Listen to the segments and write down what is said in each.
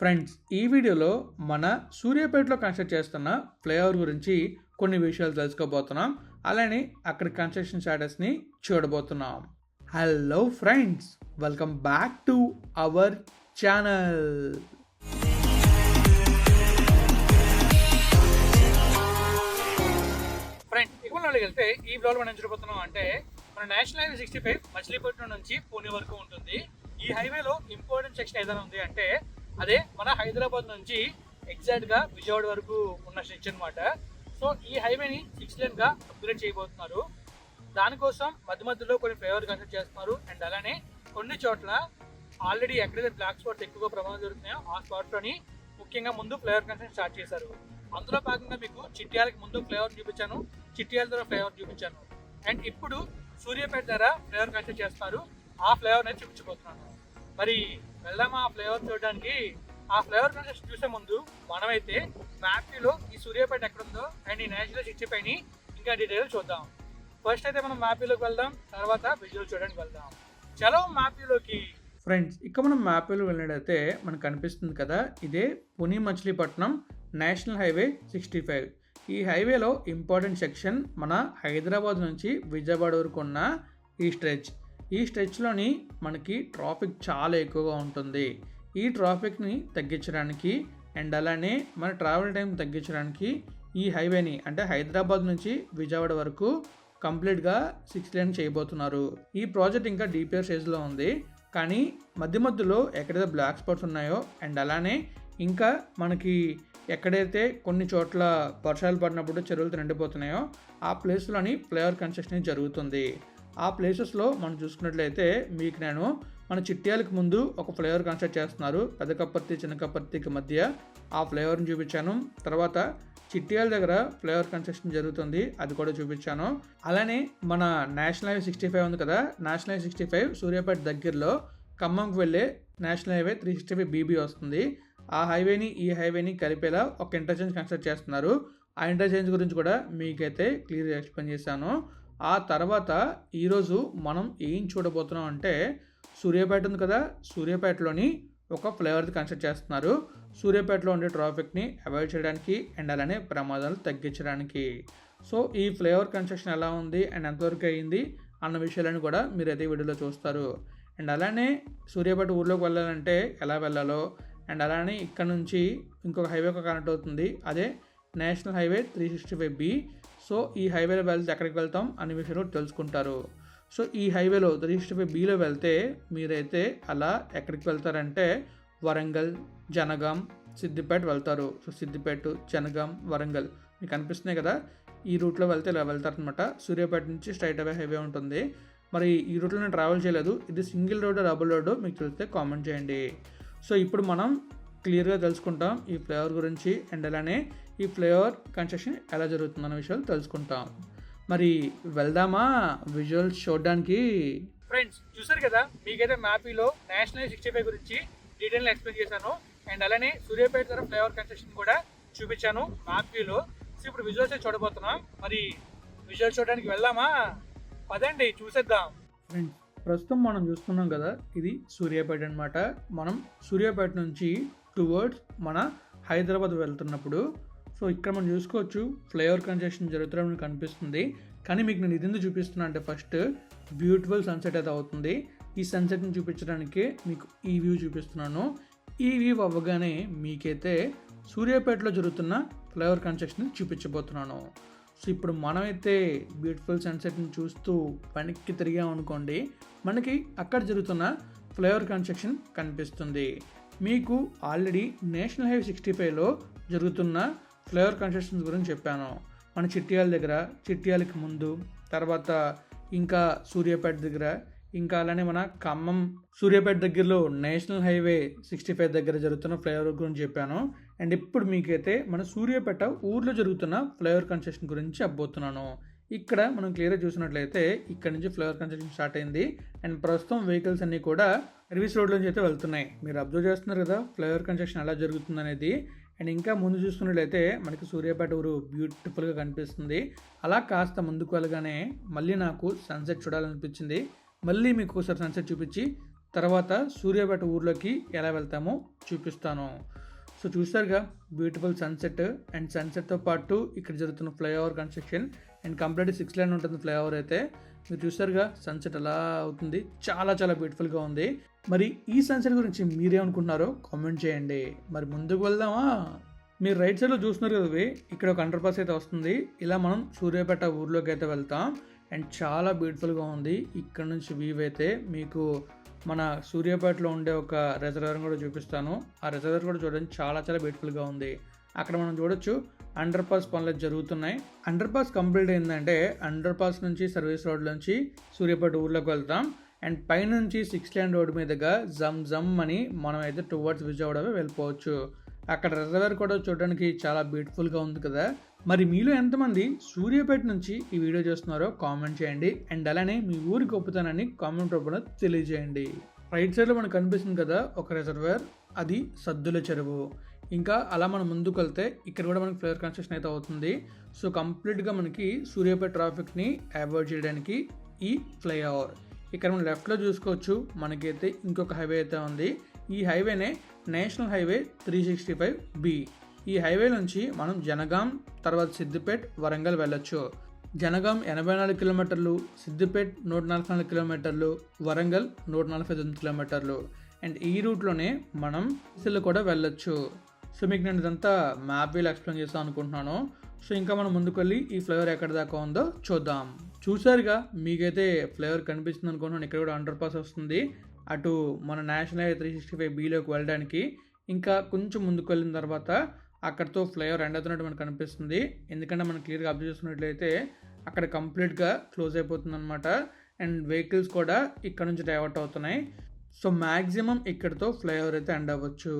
Friends, ఈ వీడియోలో మన సూర్యాపేటలో కన్స్ట్రక్ట్ చేస్తున్న ఫ్లైఓవర్ గురించి కొన్ని విషయాలు తెలుసుకోబోతున్నాం. అలానే అక్కడ కన్స్ట్రక్షన్ స్టాటస్ని చూడబోతున్నాం. Hello friends, welcome back to our channel. Friends, ఎక్కువలోకి వెళ్తే ఈ బ్లాగ్ మనం చూడబోతున్నాం అంటే మన నేషనల్ హైవే 65 మచిలీపట్నం నుంచి పూణే వరకు ఉంటుంది. ఈ హైవేలో ఇంపార్టెంట్ సెక్షన్ ఏదైనా ఉంది అంటే అదే మన హైదరాబాద్ నుంచి ఎగ్జాక్ట్గా విజయవాడ వరకు ఉన్న స్ట్రెచ్ అనమాట. సో ఈ హైవేని 6 లేన్గా అప్గ్రేడ్ చేయబోతున్నారు. దానికోసం మధ్యలో కొన్ని ఫ్లైఓవర్ కన్స్ట్రక్ట్ చేస్తున్నారు. అండ్ అలానే కొన్ని చోట్ల ఆల్రెడీ ఎక్కడైతే బ్లాక్ స్పాట్స్ ఎక్కువగా ప్రమాదం జరుగుతున్నాయో ఆ స్పాట్లోని ముఖ్యంగా ముందు ఫ్లైఓవర్ కన్స్ట్రక్షన్ స్టార్ట్ చేశారు. అందులో భాగంగా మీకు చిట్యాలకి ముందు ఫ్లైఓవర్ చూపించాను, చిట్యాల ద్వారా ఫ్లైఓవర్ చూపించాను. అండ్ ఇప్పుడు సూర్యాపేట ద్వారా ఫ్లైఓవర్ కన్స్ట్రక్ట్ చేస్తున్నారు. ఆ ఫ్లైఓవర్ అనేది చూపించబోతున్నాను. మరి వెళ్దామా ఆ ఫ్లైఓవర్ చూడడానికి? ఆ ఫ్లైఓవర్ కన్స్ట్రక్షన్ చూసే ముందు మనమైతే మ్యాప్లో ఈ సూర్యాపేట ఎక్కడుందో అండ్ ఈ నేషనల్ 65ని ఇంకా డీటెయిల్ చూద్దాం. ఫస్ట్ అయితే మనం మ్యాప్లోకి వెళ్దాం, తర్వాత విజువల్ చూడడానికి వెళ్దాం. చలో మ్యాప్లోకి. ఫ్రెండ్స్, ఇక్కడ మనం మ్యాప్లో వెళ్ళినట్టయితే మనకు కనిపిస్తుంది కదా, ఇదే పుణే మచిలీపట్నం నేషనల్ హైవే 65. ఈ హైవేలో ఇంపార్టెంట్ సెక్షన్ మన హైదరాబాద్ నుంచి విజయవాడ వరకు ఉన్న ఈ స్ట్రెచ్. ఈ స్ట్రెచ్లోని మనకి ట్రాఫిక్ చాలా ఎక్కువగా ఉంటుంది. ఈ ట్రాఫిక్ని తగ్గించడానికి అండ్ అలానే మన ట్రావెల్ టైం తగ్గించడానికి ఈ హైవేని అంటే హైదరాబాద్ నుంచి విజయవాడ వరకు కంప్లీట్గా 6 లేన్ చేయబోతున్నారు. ఈ ప్రాజెక్ట్ ఇంకా డిపిఆర్ స్టేజ్లో ఉంది. కానీ మధ్యలో ఎక్కడైతే బ్లాక్ స్పాట్స్ ఉన్నాయో అండ్ అలానే ఇంకా మనకి ఎక్కడైతే కొన్ని చోట్ల వర్షాలు పడినప్పుడు చెరువులు నిండిపోతున్నాయో ఆ ప్లేస్లోని ఫ్లైఓవర్ కన్స్ట్రక్షన్ జరుగుతుంది. ఆ ప్లేసెస్లో మనం చూసుకున్నట్లయితే మీకు నేను మన చిట్యాలకు ముందు ఒక ఫ్లైఓవర్ కన్స్ట్రక్ట్ చేస్తున్నారు. పెద్ద కప్పర్తి చిన్న కప్పర్తికి మధ్య ఆ ఫ్లైఓవర్ని చూపించాను. తర్వాత చిట్యాల దగ్గర ఫ్లైఓవర్ కన్స్ట్రక్షన్ జరుగుతుంది, అది కూడా చూపించాను. అలానే మన నేషనల్ హైవే 65 ఉంది కదా, నేషనల్ హైవే 65 సూర్యాపేట దగ్గరలో ఖమ్మంకి వెళ్ళే నేషనల్ హైవే 365 BB వస్తుంది. ఆ హైవేని ఈ హైవేని కలిపేలా ఒక ఇంటర్చేంజ్ కన్స్ట్రక్ట్ చేస్తున్నారు. ఆ ఇంటర్చేంజ్ గురించి కూడా మీకైతే క్లియర్గా ఎక్స్ప్లెయిన్ చేశాను. ఆ తర్వాత ఈరోజు మనం ఏం చూడబోతున్నాం అంటే సూర్యాపేట ఉంది కదా, సూర్యాపేటలోని ఒక ఫ్లైఓవర్ కన్స్ట్రక్ట్ చేస్తున్నారు. సూర్యాపేటలో ఉండే ట్రాఫిక్ని అవాయిడ్ చేయడానికి అండ్ అలానే ప్రమాదాలు తగ్గించడానికి. సో ఈ ఫ్లైఓవర్ కన్స్ట్రక్షన్ ఎలా ఉంది అండ్ ఎంతవరకు అయ్యింది అన్న విషయాలను కూడా మీరు అదే వీడియోలో చూస్తారు. అండ్ అలానే సూర్యాపేట ఊర్లోకి వెళ్ళాలంటే ఎలా వెళ్ళాలో అండ్ అలానే ఇక్కడ నుంచి ఇంకొక హైవే కనెక్ట్ అవుతుంది, అదే నేషనల్ హైవే 365B. సో ఈ హైవేలో వెళ్తే ఎక్కడికి వెళ్తాం అనే విషయంలో తెలుసుకుంటారు. సో ఈ హైవేలో 365Bలో వెళ్తే మీరైతే అలా ఎక్కడికి వెళ్తారంటే వరంగల్, జనగాం, సిద్దిపేట వెళ్తారు. సో సిద్దిపేట, జనగాం, వరంగల్ మీకు అనిపిస్తున్నాయి కదా, ఈ రూట్లో వెళ్తే ఇలా వెళ్తారనమాట. సూర్యాపేట నుంచి స్ట్రైట్ అవే హైవే ఉంటుంది. మరి ఈ రూట్లో నేను ట్రావెల్ చేయలేదు, ఇది సింగిల్ రోడ్ డబుల్ రోడ్ మీకు తెలిస్తే కామెంట్ చేయండి. సో ఇప్పుడు మనం క్లియర్గా తెలుసుకుంటాం ఈ ఫ్లైఓవర్ గురించి అండ్ అలానే ఈ ఫ్లైఓవర్ కన్స్ట్రక్షన్ ఎలా జరుగుతుందన్న విషయాలు తెలుసుకుంటాం. మరి వెళ్దామా విజువల్స్ చూడడానికి? ఫ్రెండ్స్, చూసారు కదా, మీకైతే మ్యాపీలో నేషనల్ 65 గురించి డీటెయిల్గా ఎక్స్ప్లెయిన్ చేశాను. అండ్ అలానే సూర్యాపేట ద్వారా ఫ్లైఓవర్ కన్స్ట్రక్షన్ కూడా చూపించాను మ్యాపీలో. సో ఇప్పుడు విజువల్స్ చూడబోతున్నాం. మరి విజువల్స్ చూడడానికి వెళ్దామా? పదండి చూసేద్దాం. ఫ్రెండ్స్, ప్రస్తుతం మనం చూస్తున్నాం కదా, ఇది సూర్యాపేట అనమాట. మనం సూర్యాపేట నుంచి టువర్డ్స్ మన హైదరాబాద్ వెళ్తున్నప్పుడు సో ఇక్కడ మనం చూసుకోవచ్చు ఫ్లైఓవర్ కన్స్ట్రక్షన్ జరుగుతున్నప్పుడు మీకు కనిపిస్తుంది. కానీ మీకు నేను ఇది చూపిస్తున్నా అంటే ఫస్ట్ బ్యూటిఫుల్ సన్సెట్ అయితే అవుతుంది. ఈ సన్సెట్ని చూపించడానికి మీకు ఈ వ్యూ చూపిస్తున్నాను. ఈ వ్యూ అవ్వగానే మీకైతే సూర్యాపేటలో జరుగుతున్న ఫ్లైఓవర్ కన్స్ట్రక్షన్ చూపించబోతున్నాను. సో ఇప్పుడు మనమైతే బ్యూటిఫుల్ సన్సెట్ని చూస్తూ వెనక్కి తిరిగామనుకోండి, మనకి అక్కడ జరుగుతున్న ఫ్లైఓవర్ కన్స్ట్రక్షన్ కనిపిస్తుంది. మీకు ఆల్రెడీ నేషనల్ హైవే 65లో జరుగుతున్న ఫ్లైఓవర్ కన్స్ట్రక్షన్స్ గురించి చెప్పాను. మన చిట్యాల దగ్గర, చిట్యాలకి ముందు, తర్వాత ఇంకా సూర్యాపేట దగ్గర, ఇంకా అలానే మన ఖమ్మం సూర్యాపేట దగ్గరలో నేషనల్ హైవే 65 దగ్గర జరుగుతున్న ఫ్లైఓవర్ గురించి చెప్పాను. అండ్ ఇప్పుడు మీకైతే మన సూర్యాపేట ఊర్లో జరుగుతున్న ఫ్లైఓవర్ కన్స్ట్రక్షన్ గురించి చెప్పబోతున్నాను. ఇక్కడ మనం క్లియర్గా చూసినట్లయితే ఇక్కడ నుంచి ఫ్లైఓవర్ కన్స్ట్రక్షన్ స్టార్ట్ అయింది. అండ్ ప్రస్తుతం వెహికల్స్ అన్నీ కూడా సర్వీస్ రోడ్ల నుంచి అయితే వెళ్తున్నాయి. మీరు అబ్జర్వ్ చేస్తున్నారు కదా ఫ్లైఓవర్ కన్స్ట్రక్షన్ ఎలా జరుగుతుంది అనేది. అండ్ ఇంకా ముందు చూసుకున్నట్లయితే మనకి సూర్యాపేట ఊరు బ్యూటిఫుల్గా కనిపిస్తుంది. అలా కాస్త ముందుకు వెళ్ళగానే మళ్ళీ నాకు సన్సెట్ చూడాలనిపించింది. మళ్ళీ మీకు ఒకసారి సన్సెట్ చూపించి తర్వాత సూర్యాపేట ఊర్లోకి ఎలా వెళ్తామో చూపిస్తాను. సో చూసారుగా బ్యూటిఫుల్ సన్సెట్ అండ్ సన్సెట్తో పాటు ఇక్కడ జరుగుతున్న flyover construction and complete 6 line ఉంటుంది ఫ్లైఓవర్ అయితే. మీరు చూసారుగా సన్సెట్ ఎలా అవుతుంది, చాలా చాలా బ్యూటిఫుల్గా ఉంది. మరి ఈ సన్సెట్ గురించి మీరేమనుకుంటున్నారో కామెంట్ చేయండి. మరి ముందుకు వెళ్దామా? మీరు రైట్ సైడ్లో చూస్తున్నారు కదా, ఇక్కడ ఒక అండర్ పాస్ అయితే వస్తుంది. ఇలా మనం సూర్యాపేట ఊర్లోకి అయితే వెళ్తాం అండ్ చాలా బ్యూటిఫుల్గా ఉంది. ఇక్కడ నుంచి వ్యూ అయితే మీకు మన సూర్యాపేటలో ఉండే ఒక రిజర్వర్ కూడా చూపిస్తాను. ఆ రిజర్వర్ కూడా చూడండి, చాలా చాలా బ్యూటిఫుల్గా ఉంది. అక్కడ మనం చూడొచ్చు అండర్ పాస్ పనులు జరుగుతున్నాయి. అండర్ పాస్ కంప్లీట్ అయిందంటే అండర్ పాస్ నుంచి సర్వీస్ రోడ్ నుంచి సూర్యాపేట ఊర్లోకి వెళ్తాం అండ్ పైనుంచి 6 లైన్ రోడ్ మీదుగా జమ్ జమ్ అని మనం అయితే టువర్డ్స్ విజయవాడ వెళ్ళిపోవచ్చు. అక్కడ రిజర్వర్ కూడా చూడడానికి చాలా బ్యూటిఫుల్గా ఉంది కదా. మరి మీలో ఎంతమంది సూర్యాపేట నుంచి ఈ వీడియో చూస్తున్నారో కామెంట్ చేయండి అండ్ అలానే మీ ఊరి గొప్పతనాన్ని కామెంట్ రూపంలో తెలియజేయండి. రైట్ సైడ్లో మనకు కనిపిస్తుంది కదా ఒక రిజర్వర్, అది సద్దుల చెరువు. ఇంకా అలా మనం ముందుకు వెళ్తే ఇక్కడ కూడా మనకి ఫ్లైఓవర్ కన్స్ట్రక్షన్ అయితే అవుతుంది. సో కంప్లీట్గా మనకి సూర్యాపేట ట్రాఫిక్ని అవాయిడ్ చేయడానికి ఈ ఫ్లైఓవర్. ఇక్కడ మనం లెఫ్ట్లో చూసుకోవచ్చు, మనకైతే ఇంకొక హైవే అయితే ఉంది. ఈ హైవేనే నేషనల్ హైవే 365B. ఈ హైవే నుంచి మనం జనగాం, తర్వాత సిద్దిపేట్, వరంగల్ వెళ్ళొచ్చు. జనగాం 84 కిలోమీటర్లు, సిద్దిపేట్ 144 కిలోమీటర్లు, వరంగల్ 149 కిలోమీటర్లు. అండ్ ఈ రూట్లోనే మనం సిల్లు కూడా వెళ్ళొచ్చు. సో మీకు నేను ఇదంతా మ్యాప్ వీల్ ఎక్స్ప్లెయిన్ చేస్తాను అనుకుంటున్నాను. సో ఇంకా మనం ముందుకు వెళ్ళి ఈ ఫ్లైఓవర్ ఎక్కడ దాకా ఉందో చూద్దాం. చూసారుగా మీకైతే ఫ్లైఓవర్ కనిపిస్తుంది అనుకుంటున్నాను. ఇక్కడ కూడా అండర్ పాస్ వస్తుంది అటు మన నేషనల్ హైవే 365Bలోకి వెళ్ళడానికి. ఇంకా కొంచెం ముందుకు వెళ్ళిన తర్వాత అక్కడితో ఫ్లైఓవర్ ఎండ్ అవుతున్నట్టు మనకు కనిపిస్తుంది. ఎందుకంటే మనం క్లియర్గా అబ్జర్వ్ చేస్తున్నట్లయితే అక్కడ కంప్లీట్గా క్లోజ్ అయిపోతుంది అనమాట. అండ్ వెహికల్స్ కూడా ఇక్కడ నుంచి డైవర్ట్ అవుతున్నాయి. సో మ్యాక్సిమం ఇక్కడితో ఫ్లైఓవర్ అయితే ఎండ్ అవ్వచ్చు.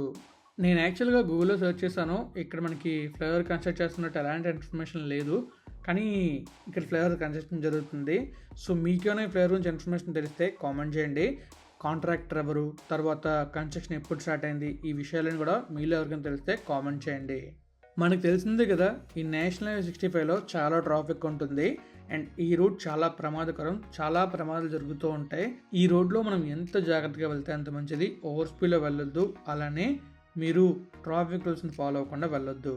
నేను యాక్చువల్గా గూగుల్లో సెర్చ్ చేశాను, ఇక్కడ మనకి ఫ్లైఓవర్ కన్స్ట్రక్ట్ చేస్తున్నట్టు ఎలాంటి ఇన్ఫర్మేషన్ లేదు, కానీ ఇక్కడ ఫ్లైఓవర్ కన్స్ట్రక్షన్ జరుగుతుంది. సో మీకేమైనా ఈ ఫ్లైఓవర్ గురించి ఇన్ఫర్మేషన్ తెలిస్తే కామెంట్ చేయండి. కాంట్రాక్టర్ ఎవరు, తర్వాత కన్స్ట్రక్షన్ ఎప్పుడు స్టార్ట్ అయింది, ఈ విషయాలను కూడా మీలో ఎవరికైనా తెలిస్తే కామెంట్ చేయండి. మనకు తెలిసిందే కదా, ఈ నేషనల్ హైవే 65లో చాలా ట్రాఫిక్ ఉంటుంది అండ్ ఈ రూట్ చాలా ప్రమాదకరం, చాలా ప్రమాదాలు జరుగుతూ ఉంటాయి. ఈ రోడ్లో మనం ఎంత జాగ్రత్తగా వెళ్తే అంత మంచిది. ఓవర్ స్పీడ్లో వెళ్ళొద్దు, అలానే మీరు ట్రాఫిక్ రూల్స్ని ఫాలో అవ్వకుండా వెళ్ళొద్దు.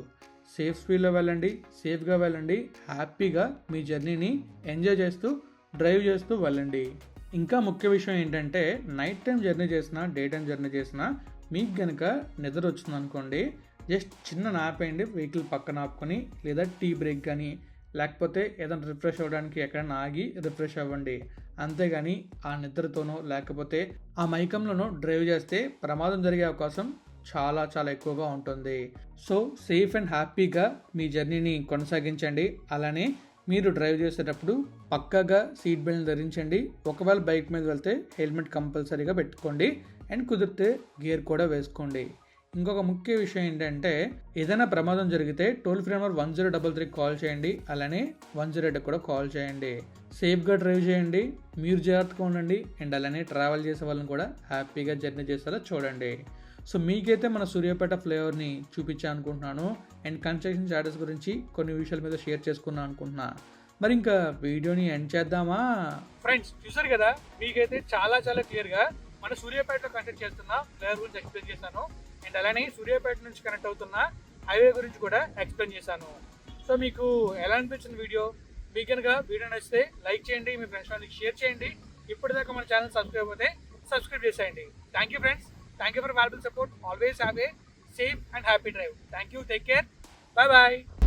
సేఫ్ స్పీడ్లో వెళ్ళండి, సేఫ్గా వెళ్ళండి, హ్యాపీగా మీ జర్నీని ఎంజాయ్ చేస్తూ డ్రైవ్ చేస్తూ వెళ్ళండి. ఇంకా ముఖ్య విషయం ఏంటంటే నైట్ టైం జర్నీ చేసినా డే టైం జర్నీ చేసినా మీకు కనుక నిద్ర వచ్చింది అనుకోండి, జస్ట్ చిన్న నాప్ అయ్యండి, వెహికల్ పక్కన ఆపుకొని, లేదా టీ బ్రేక్ కానీ లేకపోతే ఏదైనా రిఫ్రెష్ అవ్వడానికి ఎక్కడైనా ఆగి రిఫ్రెష్ అవ్వండి. అంతేగాని ఆ నిద్రతోనో లేకపోతే ఆ మైకంలోనో డ్రైవ్ చేస్తే ప్రమాదం జరిగే అవకాశం చాలా చాలా ఎక్కువగా ఉంటుంది. సో సేఫ్ అండ్ హ్యాపీగా మీ జర్నీని కొనసాగించండి. అలానే మీరు డ్రైవ్ చేసేటప్పుడు పక్కాగా సీట్ బెల్ట్ ధరించండి. ఒకవేళ బైక్ మీద వెళ్తే హెల్మెట్ కంపల్సరీగా పెట్టుకోండి అండ్ కుదిరితే గేర్ కూడా వేసుకోండి. ఇంకొక ముఖ్య విషయం ఏంటంటే ఏదైనా ప్రమాదం జరిగితే టోల్ ఫ్రీ నెంబర్ 1033 కాల్ చేయండి. అలానే 108 కూడా కాల్ చేయండి. సేఫ్గా డ్రైవ్ చేయండి, మీరు జాగ్రత్తగా ఉండండి అండ్ అలానే ట్రావెల్ చేసే వాళ్ళని కూడా హ్యాపీగా జర్నీ చేసేలా చూడండి. సో మీకైతే మన సూర్యాపేట ఫ్లైఓవర్ని చూపించాను అనుకుంటున్నాను అండ్ కన్స్ట్రక్షన్ స్టాటస్ గురించి కొన్ని విషయాల మీద షేర్ చేసుకున్నాను అనుకుంటున్నా. మరి ఇంకా వీడియోని ఎండ్ చేద్దామా? ఫ్రెండ్స్ చూసారు కదా, మీకైతే చాలా చాలా క్లియర్గా మన సూర్యాపేటలో కనెక్ట్ చేస్తున్న ఫ్లైఓవర్ గురించి ఎక్స్ప్లెయిన్ చేశాను అండ్ అలానే సూర్యాపేట నుంచి కనెక్ట్ అవుతున్న హైవే గురించి కూడా ఎక్స్ప్లెయిన్ చేశాను. సో మీకు ఎలా అనిపించిన వీడియో? మీకు కనుక వీడియో నచ్చితే లైక్ చేయండి, మీ ఫ్రెండ్స్ వాళ్ళకి షేర్ చేయండి. ఇప్పటిదాకా మన ఛానల్ సబ్స్క్రైబ్ అయితే సబ్స్క్రైబ్ చేసేయండి. Thank you friends. Thank you for valuable support. Always have a safe and happy drive. Thank you. Take care. Bye bye.